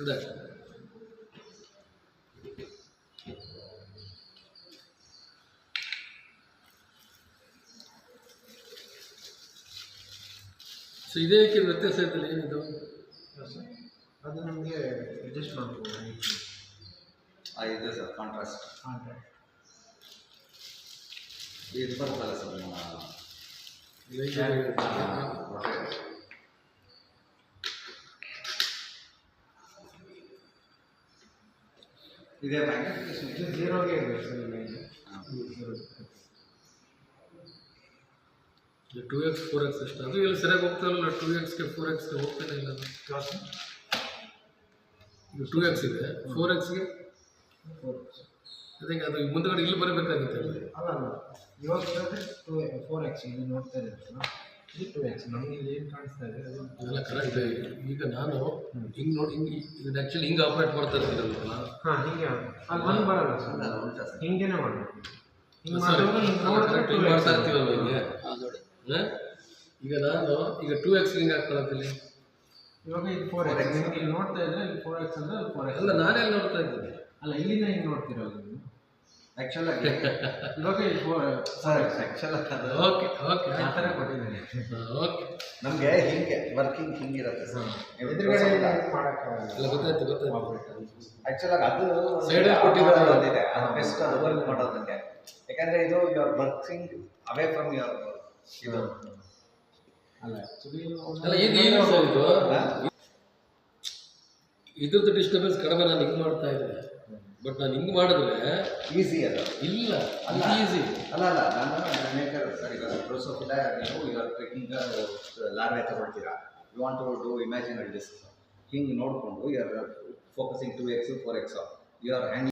ಇದೆ. ಸೊ ಇದಕ್ಕೆ ವ್ಯತ್ಯಾಸ ಇರ್ತಲ್ಲ ಏನಿದು? ಅದು ನಮಗೆ ಅಡ್ಜಸ್ಟ್ ಮಾಡ್ಬೋದು. ಇದೆ ಸರ್ ಕಾಂಟ್ರಾಸ್ಟ್. ಇದು ಬರ್ತಲ್ಲ ಸರ್ ನಮ್ಮ ಇದೇ ಮ್ಯಾಗ್ನಿಫಿಕೇಶನ್ ಜೀರೋಗೆ ಇದೆ ಸರ್. ಇದು 2x 4x ಅಷ್ಟು ಅದು ಇಲ್ಲಿ ಸರಿಯಾಗಿ ಹೋಗ್ತಾ ಇಲ್ಲ. 2xಗೆ 4xಗೆ ಹೋಗ್ತಾನೆ ಇಲ್ಲ ಅದು. ಇದು 2x ಇದೆ, 4xಗೆ ಅದಕ್ಕೆ ಅದು ಮುಂದಗಡೆ ಇಲ್ಲಿ ಬರಬೇಕಾಗಿತ್ತು. ಅಲ್ಲ ಇವಾಗ 4x ಇದು ನೋಡ್ತಾ ಇದ್ದೀರಲ್ಲ, ಇದು 2x. ನಮಗೆ ಇಲ್ಲಿ ಏನು ಕಾಣಿಸ್ತಾ ಇದೆ ಅದೆಲ್ಲ ಕರೆಕ್ಟ್. ಈಗ ನಾನು ಹಿಂಗೆ ನೋಡಿ ಇದು ಆ್ಯಕ್ಚುಲಿ ಹಿಂಗೆ ಆಪ್ರೇಟ್ ಮಾಡ್ತಾ ಇರ್ತೀರಲ್ಲ. ಹಾಂ, ಹಿಂಗೆ ಅದು ಬಂದು ಬರಲ್ಲ ಸರ್, ಹಿಂಗೇನೆ ಮಾಡಬೇಕು. ಹಿಂಗೆ ಮಾಡ್ತಾ ಇರ್ತೀವಲ್ಲ ಹಿಂಗೆ. ಈಗ ನಾನು ಈಗ 2x ಹಿಂಗೆ ಹಾಕೊಳ್ಳೋದಿಲ್ಲ. ಇವಾಗ ಇದು 4x ನಿಮಗೆ ಇಲ್ಲಿ ನೋಡ್ತಾ ಇದ್ರೆ ಇಲ್ಲಿ 4x ಅಂದ್ರೆ 4x ಅಲ್ಲ, ನಾನೇ ನೋಡ್ತಾ ಇದ್ದೀನಿ. ಅಲ್ಲ, ಇಲ್ಲಿಂದ ಹಿಂಗೆ ನೋಡ್ತಿರೋದು ನೀವು ಆ್ಯಕ್ಚುಲಾಗಿ ಇವಾಗ ಇದು 4x ಆ್ಯಕ್ಚುಲಾಗಿ ಅದು ಓಕೆ ಓಕೆ ಆ ಥರ ಕೊಟ್ಟಿದ್ದೇನೆ. ಓಕೆ, ನಮಗೆ ಹಿಂಗೆ ವರ್ಕಿಂಗ್ ಹಿಂಗಿರುತ್ತೆ ಸರ್. ಎದುರುಗಡೆ ಮಾಡೋಕ್ಕಾಗಲ್ಲ. ಎಲ್ಲ ಗೊತ್ತಾಯ್ತು. ಆ್ಯಕ್ಚುಲಾಗಿ ಅದು ಸೈಡಲ್ಲಿ ಕೊಟ್ಟಿದ್ದಾರೆ. ಒಂದಿದೆ, ಅದು ಬೆಸ್ಟ್ ಅದು ವರ್ಕ್ ಮಾಡೋದಕ್ಕೆ. ಯಾಕಂದರೆ ಇದು your working away from your ಇದು. ಅಲ್ಲ ಆ್ಯಕ್ಚುಲಿ ಅಲ್ಲ ಈಗ ಏನು ಸರ್ ಇದು ಇದ್ರದ್ದು ಡಿಸ್ಟರ್ಬೆನ್ಸ್ ಕಡಿಮೆ. ನಾನು ಹಿಂಗೆ ಮಾಡ್ತಾ ಇದ್ದೆ, ಬಟ್ ನಾನು ಹಿಂಗೆ ಮಾಡಿದ್ರೆ ಈಸಿ ಅದು ಇಲ್ಲ. ಅಲ್ಲ ಈಸಿ ಅಲ್ಲ ನಾನು ಮೇಕರ್ ಸರ್. ಈಗ ಡ್ರೋಸೋಫಿಲ ನೀವು ಈಗ ಟ್ರೆಕ್ಕಿಂಗ್ ಲಾರ್ವೆ ತಗೊಳ್ತೀರಾ, you want to do imaginary disc. ಹಿಂಗೆ ನೋಡಿಕೊಂಡು you are focusing 2x 4x you are hand